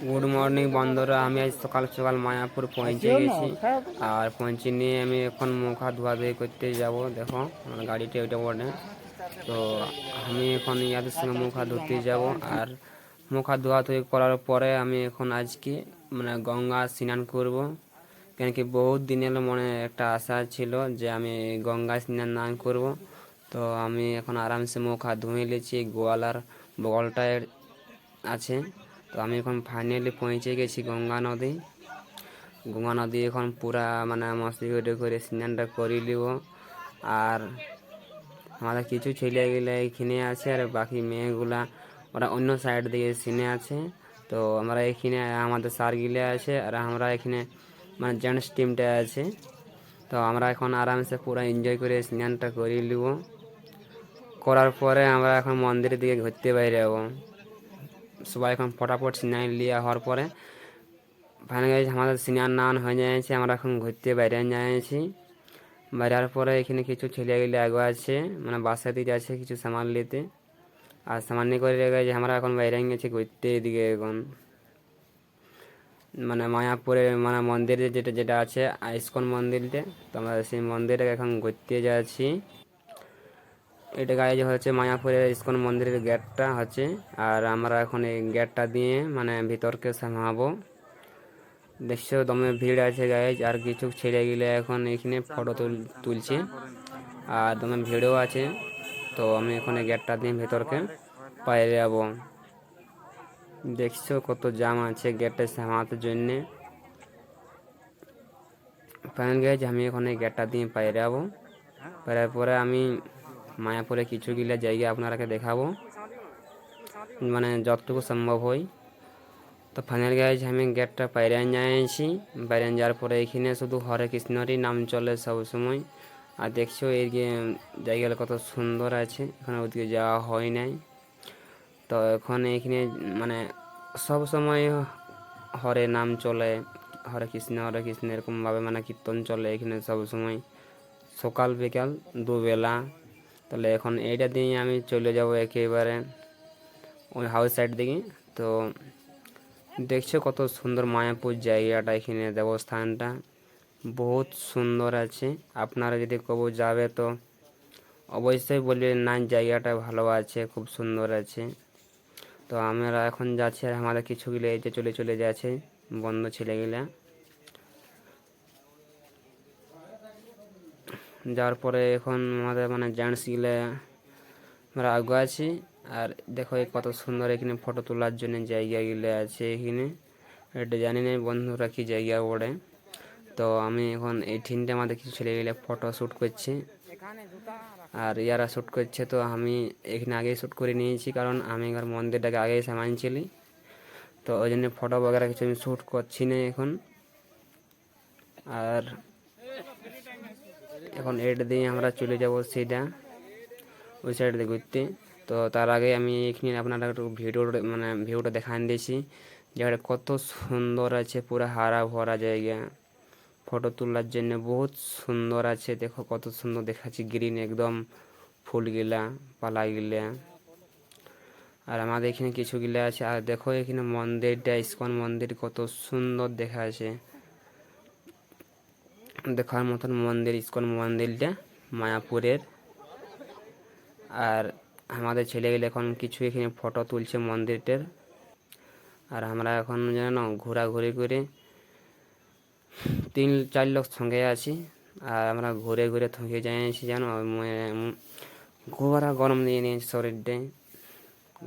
Good morning বন্ধুরা, আমি আজ সকাল সকাল মায়াপুর পৌঁছে গেছি। আর পৌঁছে নিয়ে আমি এখন মুখ হাত ধোয়াধুয়ি করতে যাব। দেখো আমার গাড়িটা ওইটা বটে। তো আমি এখন ইয়াদের সঙ্গে মুখ হাত ধুতে যাব। আর মুখ হাত ধোয়াধুয়ি করার পরে আমি এখন আজকে গঙ্গা স্নান করব। কেন কি বহুত দিনের মনে একটা আশা ছিল যে আমি গঙ্গা স্নান করব। তো আমি এখন আরামসে মুখ হাত ধুয়ে নিয়েছি, গোয়ালার বগলটায় আছে। তো আমি এখন ফাইনালি পৌঁছে গেছি গঙ্গা নদী। এখন পুরা মস্তি করে স্নানটা করে নিব। আর আমাদের কিছু ছেলেগুলা এখানে আছে, আর বাকি মেয়েগুলা ওরা অন্য সাইড দিকে সিনে আছে। তো আমরা এখানে আমাদের স্যারগুলা আছে, আর আমরা এখানে জেন্টস টিমটা আছে। তো আমরা এখন আরামসে পুরা এনজয় করে স্নানটা করে নিব। করার পরে আমরা এখন মন্দিরের দিকে ঘুরতে বাইরে যাবো। সবাই এখন ফটাফট স্নান লিয়া হওয়ার পরে ফাইনালি আমাদের স্নান নান হয়ে যাচ্ছে। আমরা এখন ঘুরতে বাইরে যাচ্ছি। বাইরের পরে এখানে কিছু ছেলেগুলি আগে আছে, বাসা দিতে আছে কিছু সামান নিতে। আর সামান নিয়ে করে রেখে আমরা এখন বাইরে গেছি ঘুরতে। এদিকে এখন মায়াপুরে মন্দিরে যেটা আছে ইস্কন মন্দিরটা। তো আমরা সেই মন্দিরে এখন ঘুরতে যাচ্ছি। এটা গায়ে হচ্ছে মায়াপুরের ইস্কন মন্দিরের গেটটা হচ্ছে। আর আমরা এখন এই গেটটা দিয়ে ভিতরকে সামাবো। দেখছো দমে ভিড় আছে গায়ে। আর কিছু ছেলে গেলে এখন এখানে ফটো তুলছে, আর দমে ভিড়ও আছে। তো আমি এখন এই গেটটা দিয়ে ভেতরকে বাইরে যাবো। দেখছো কত জাম আছে গেটটা সামাতে জন্যে। ফাইনাল গাইজ আমি এখন এই গেটটা দিয়ে বাইরে যাবো। বাইরের পরে আমি মায়াপুরে কিছু গিলা জায়গা আপনারাকে দেখাবো, যতটুকু সম্ভব হয়। তো ফাইনাল গাইজ আমি গেটটা বাইরে যাচ্ছি। বাইরে যাওয়ার পরে এখানে শুধু হরে কৃষ্ণরই নাম চলে সবসময়। আর দেখছো এই জায়গাটা কত সুন্দর আছে, এখানে ওদিকে যাওয়া হয় নাই। তো এখন এখানে সব সময় হরে নাম চলে, হরে কৃষ্ণ এরকমভাবে কীর্তন চলে এখানে সব সময়, সকাল বিকাল দুবেলা। তাহলে এখন এইটা দিয়ে আমি চলে যাব একেবারে ওই হাউস সাইড দিকে। তো দেখছো কত সুন্দর মায়াপুর জায়গাটা, এখানে দেবস্থানটা বহুত সুন্দর আছে। আপনারা যদি কবু যাবে তো অবশ্যই বলবেন না জায়গাটা ভালো আছে, খুব সুন্দর আছে। তো আমরা এখন যাচ্ছি, আর আমাদের কিছুগুলো এই যে চলে যাচ্ছে বন্ধ ছেলেগুলা। যাওয়ার পরে এখন আমাদের জেন্টসগুলা আমরা আগে আছি। আর দেখো কত সুন্দর এখানে ফটো তোলার জন্য জায়গাগুলো আছে এখানে। এটা জানি না বন্ধুরা কি জায়গা ওড়ে। তো আমি এখন এই ঠিনটা আমাদের কিছু ছেলেগুলো ফটো শ্যুট করছে, আর ইয়ারা শ্যুট করছে। তো আমি এখানে আগেই শ্যুট করে নিয়েছি, কারণ আমি এবার মন্দিরটাকে আগেই সামানছিলি। তো ওই জন্য ফটো বগেরা কিছু আমি শ্যুট করছি না এখন। আর এখন এটা দিয়ে আমরা চলে যাব সিধা ওই সাইড দিয়ে ঘুরতে। তো তার আগে আমি এখানে আপনারা একটু ভিউটা দেখান দিয়েছি। জায়গাটা কত সুন্দর আছে, পুরো হারা ভরা জায়গা, ফটো তোলার জন্য বহুত সুন্দর আছে। দেখো কত সুন্দর দেখাচ্ছে, গ্রিন একদম ফুলগুলা পালাগুলা। আর আমাদের এখানে কিছু গিলা আছে। আর দেখো এখানে মন্দিরটা ইস্কন মন্দির কত সুন্দর দেখা আছে, দেখার মতন মন্দির ইস্কন মন্দিরটা মায়াপুরের। আর আমাদের ছেলেগুলো এখন কিছু এখানে ফটো তুলছে মন্দিরটার। আর আমরা এখন যেন ঘোরাঘুরি করে 3-4 লোক সঙ্গে আছি। আর আমরা ঘুরে ঘুরে থকে যাইছি জানো, ঘোরা গরম দিয়ে নিয়েছে শরীরটায়,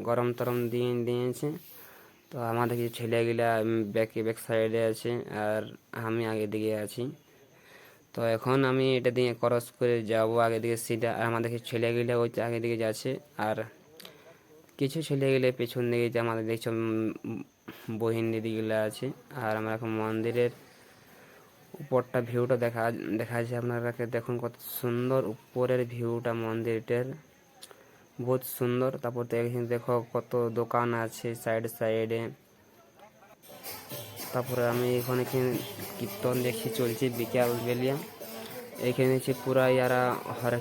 গরম টরম দিয়েছে। তো আমাদের কিছু ছেলেগুলা ব্যাক সাইডে আছে, আর আমি আগে দিকে আছি। তো এখন আমি এটা দিয়ে ক্রস করে যাব আগে দিকে সিধা। আর আমাদের কিছু ছেলেগুলো ওই আগে দিকে যাচ্ছে, আর কিছু ছেলেগুলো পেছন দিকে যে আমাদের দেখছো বহিন দিদিগুলো আছে। আর আমরা এখন মন্দিরের উপরটা ভিউটা দেখাচ্ছে আপনারাকে। দেখুন কত সুন্দর উপরের ভিউটা মন্দিরটার, বহুত সুন্দর। তারপর দেখো কত দোকান আছে সাইডে। তারপরে আমি এখানে কীর্তন দেখি চলছে বিকাল বেলিয়া। এখানে দেখছি পুরা ইয়ারা হরে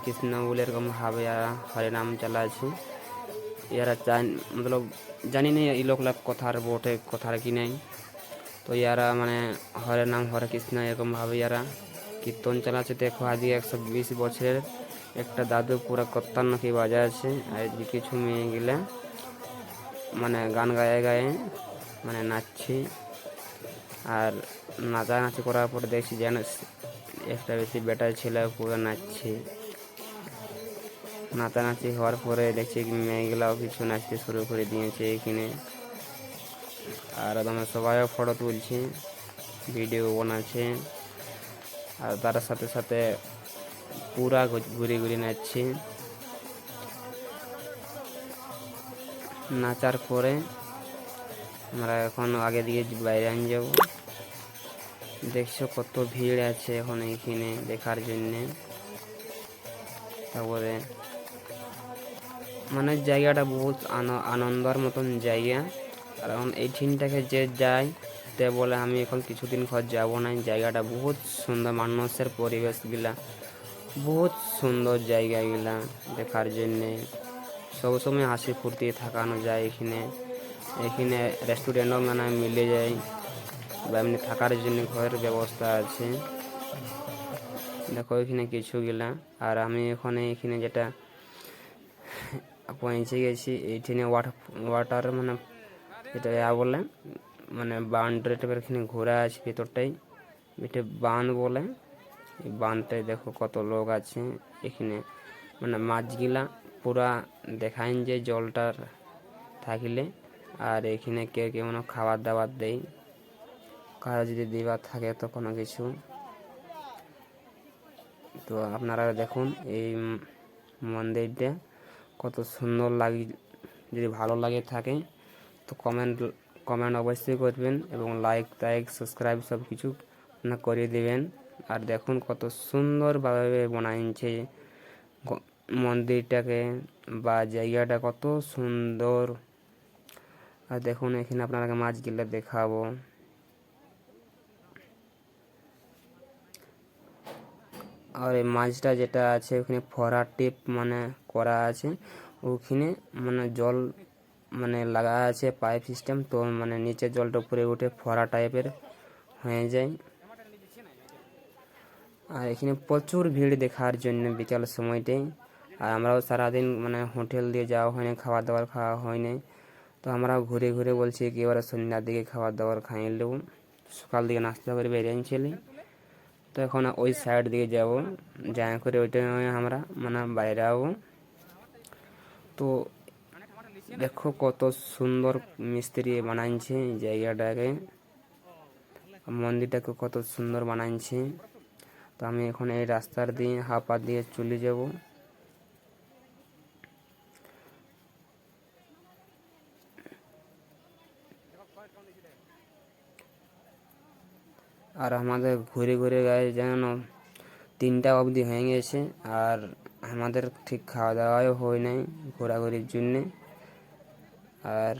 কৃষ্ণ বলে এরকম ভাবে হরে নাম চালাচ্ছে। ইয়ারা মতলব জানি না এই লোকলা কথার বটে কথার কি নাই। তো ইয়ারা মানে হরে নাম হরে কৃষ্ণ এরকমভাবে ইয়ারা কীর্তন চালাচ্ছে। দেখো আজকে 120 বছরের একটা দাদু পুরা কত্তার নাকি বাজা আছে। আর কিছু মেয়ে গেলে মানে গান গায়ে গায়ে মানে নাচছি। আর নাচানাচি করার পরে দেখছি যেন একটা বেশি বেটার ছেলে পুরো নাচছে। নাচানাচি হওয়ার পরে দেখছি মেয়েগুলাও কিছু নাচতে শুরু করে দিয়েছে এখানে। আর একদম সবাইও ফটো তুলছে, ভিডিও বানাচ্ছে। আর তার সাথে সাথে পুরা ঘুরে ঘুরে নাচছে। নাচার পরে আমরা এখন আগে দিকে বাইরে আন যাব। দেখছো কত ভিড় আছে এখন এইখানে দেখার জন্যে। তারপরে মানে জায়গাটা বহুত আনন্দের মতন জায়গা। কারণ এই ঠিনটাকে যে যায় তে বলে আমি এখন কিছুদিন ঘর যাব না। জায়গাটা বহুত সুন্দর, মানুষের পরিবেশগুলা বহুত সুন্দর জায়গাগুলা দেখার জন্যে। সবসময় হাসি ফুর্তি থাকানো যায় এখানে। এখানে রেস্টুরেন্টও মানে মিলে যায় বা এমনি থাকার জন্য ঘরের ব্যবস্থা আছে। দেখো এখানে কিছু গেলা। আর আমি এখানে যেটা পৌঁছে গেছি এইখানে ওয়াটার মানে এটা বলে মানে বাউন্ডারি টাইপের এখানে ঘোরা আছে ভেতরটাই, এটা বাঁধ বলে। এই বাঁধটাই দেখো কত লোক আছে এখানে। মানে মাছগুলা পুরা দেখায় যে জলটার থাকিলে। আর এখানে কেউ কেমন খাবার দাবার দেয়, কারো যদি দিবার থাকে তো কোনো কিছু। তো আপনারা দেখুন এই মন্দিরটা কত সুন্দর লাগে। যদি ভালো লাগে থাকে তো কমেন্ট অবশ্যই করবেন এবং লাইক সাবস্ক্রাইব সব কিছু করে দেবেন। আর দেখুন কত সুন্দরভাবে বানাইছে মন্দিরটাকে বা জায়গাটা কত সুন্দর। আর দেখুন এখানে আপনারা মাছগুলো দেখাবো। আর এই মাছটা যেটা আছে ওখানে ফোয়ারা টিপ মানে করা আছে, ওখানে মানে জল মানে লাগা আছে পাইপ সিস্টেম। তো মানে নিচে জলটা উপরে উঠে ফোয়ারা টাইপের হয়ে যায়। আর এখানে প্রচুর ভিড় দেখার জন্য বিকাল সময়টাই। আর আমরাও সারাদিন মানে হোটেল দিয়ে যাওয়া হয়নি, খাবার দাবার খাওয়া হয়নি। তো আমরাও ঘুরে ঘুরে বলছি কি এবারে সন্ধ্যার দিকে খাবার দাবার খাইয়ে নেব। সকাল দিকে নাস্তা করে বেরিয়েছিলি। তো এখন ওই সাইড দিকে যাব, যা করে ওইটা আমরা মানে বাইরে যাবো। তো দেখো কত সুন্দর মিস্ত্রি বানাইছে জায়গাটাকে, মন্দিরটাকে কত সুন্দর বানাইছে। তো আমি এখন এই রাস্তার দিয়ে হাপা দিয়ে চলে যাব। আর আমাদের ঘুরে ঘুরে গায়ে যেন 3টা অবধি হয়ে গেছে। আর আমাদের ঠিক খাওয়া দাওয়াও হয় নাই ঘোরাঘুরির জন্যে। আর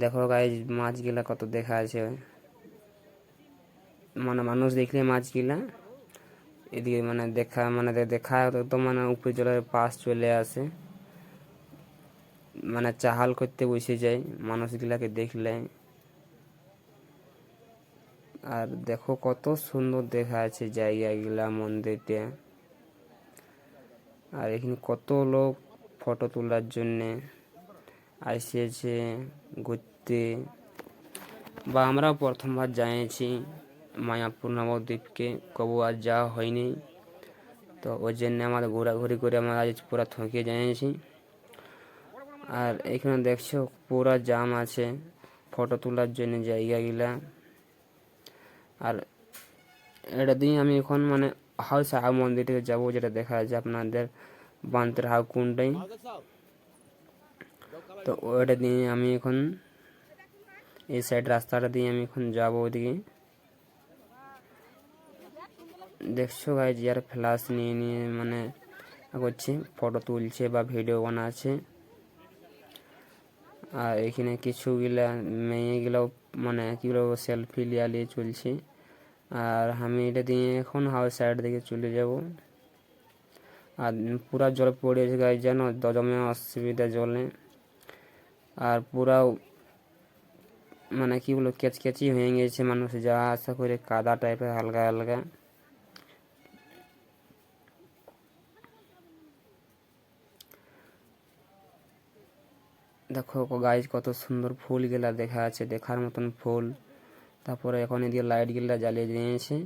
দেখো গাইজ মাছগুলা কত দেখা আছে, মানে মানুষ দেখলে মাছগুলা এদিকে মানে দেখা তো মানে উপরে জলের পাশ চলে আসে, মানে চাহাল করতে বসে যায় মানুষগুলাকে দেখলে। আর দেখো কত সুন্দর দেখা আছে জায়গাগুলা, মন্দিরটা। আর এখানে কত লোক ফটো তোলার জন্যে আসিয়েছে ঘুরতে। বা আমরাও প্রথমবার যাইছি মায়াপুর নবদ্বীপকে, কবু আর যাওয়া হয়নি। তো ওই জন্য আমাদের ঘোরাঘুরি করে আমরা আজ পুরা থকে যাইছি। আর এখানে দেখছো পুরা জাম আছে ফটো তোলার জন্য জায়গাগুলা। আর এটা দিয়ে আমি এখন মানে হাউ মন্দিরটাকে যাবো, যেটা দেখা যাচ্ছে আপনাদের বান্তের হাউ কোনটাই। তো ওইটা দিয়ে আমি এখন এই সাইড রাস্তাটা দিয়ে আমি এখন যাবো ওইদিকে। দেখছো গাইজ যার ফ্ল্যাশ নিয়ে নিয়ে মানে করছে, ফটো তুলছে বা ভিডিও বানাচ্ছে। আর এখানে কিছুগুলা মেয়েগুলাও মানে কীগুলো সেলফি লিয়ে চলছে। আর আমি এটা দিয়ে এখন হাউস সাইড দিকে চলে যাব। আর পুরা জল পড়েছে গাইজ জানো, দমে অসুবিধা জলে। আর পুরা মানে কি বলবো কেচকেচি হয়ে গেছে, মানুষ যাওয়া আসা করে কাদা টাইপের হালকা হালকা। দেখো গাইজ কত সুন্দর ফুল গেলা দেখা আছে, দেখার মতন ফুল। তারপরে এখন এদিকে লাইট গিলা জ্বালিয়ে দিয়েছে।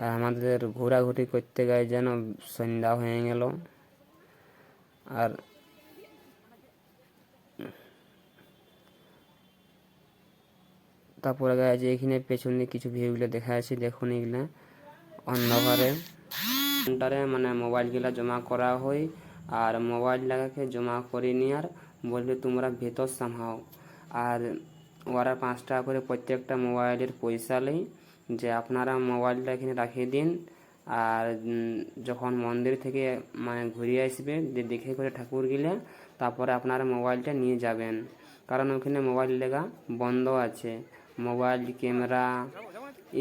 আর আমাদের ঘোরাঘুরি করতে গায়ে যেন সন্ধ্যা হয়ে গেল। আর তারপরে গায়ে যে এখানে পেছনে কিছু ভিউগুলো দেখা আছে, দেখুন এগুলা অন্ধকারে মানে মোবাইলগুলা জমা করা হয়। আর মোবাইল লাগাকে জমা করে নিয়ে আর বলবে তোমরা ভেতর সামহাও। আর ওরা 5 টাকা করে প্রত্যেকটা মোবাইলের পয়সা নেই, যে আপনারা মোবাইলটা এখানে রাখিয়ে দিন। আর যখন মন্দির থেকে মানে ঘুরে আসবে দেখে করে ঠাকুর গেলে তারপরে আপনারা মোবাইলটা নিয়ে যাবেন। কারণ ওখানে মোবাইল লেগা বন্ধ আছে, মোবাইল ক্যামেরা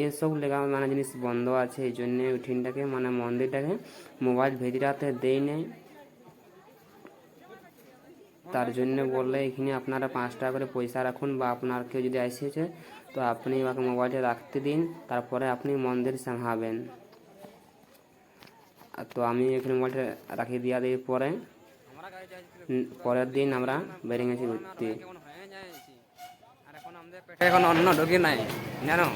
এসব লেগা মানে জিনিস বন্ধ আছে। এই জন্যে ওইখানটাকে মানে মন্দিরটাকে মোবাইল ভেতরাতে দেয় নেই। তার জন্য বললে এখানে আপনারা 5 টাকা করে পয়সা রাখুন, বা আপনার কেউ যদি আসেছে তো আপনি ওকে মোবাইলটা রাখতে দিন, তারপরে আপনি মন্দির সামহাবেন। তো আমি এখানে মোবাইলটা রাখিয়ে দিয়ে দিই। পরের দিন আমরা বেরিয়ে গেছি ঘুরতে। এখন অন্য ঢুকি নাই জানো,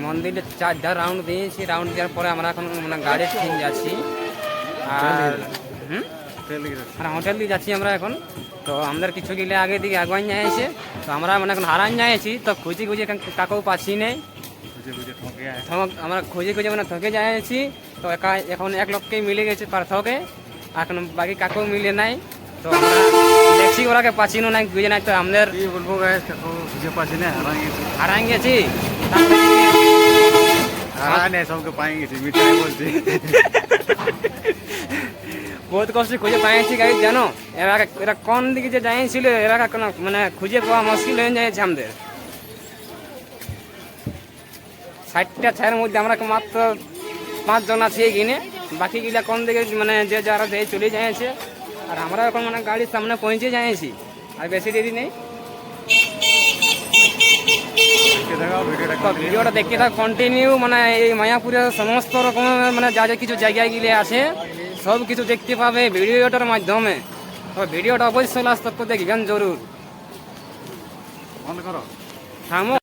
মন্দিরে 4 রাউন্ড দিয়েছি। রাউন্ড দেওয়ার পরে আমরা এখন মানে গাড়ি ঠিক যাচ্ছি। আর হোটেল দিয়ে যাচ্ছি আমরা এখন। তো আমাদের কিছু গেলে আগে দিকে আগুয়ান যাইছে, তো আমরা মানে এখন হারান যাইছি। তো খুঁজে খুঁজে কাকেও পাচ্ছি নেই, আমরা খুঁজে খুঁজে মানে থকে যাইছি। তো এখন 1 লোককেই মিলে গেছে পার্থকে, এখন বাকি কাকেও মিলে নাই। তো আমরা দেখছি ওরাকে পাচ্ছি না বুঝে নাই। তো আমাদের বলবো খুঁজে পাচ্ছি না, হারান গেছি। সবকে পাই গেছি মিঠাই বলছি বহুত কষ্ট খুঁজে পাইছি গাড়ি জানো। এরা কোন দিকে যে যাইছিল এরা কোনো মানে খুঁজে পাওয়া মুশকিল হয়ে যাচ্ছে আমাদের। 60টা ছায়ের মধ্যে আমরা মাত্র 5 জন আছি এখানে, বাকি গিলা কোন দিকে মানে যে যারা দিয়ে চলে যাইছে। আর আমরা এখন মানে গাড়ির সামনে পৌঁছে যাইছি, আর বেশি দেরি নেই। ভিডিওটা দেখতে থাক কন্টিনিউ, মানে এই মায়াপুরের সমস্ত রকমের মানে যা যা কিছু জায়গায় গিয়ে আছে সব কিছু দেখতে পাবে ভিডিওটার মাধ্যমে। তো ভিডিওটা অবশ্যই লাস্ট তক দেখবেন জরুর। থামো।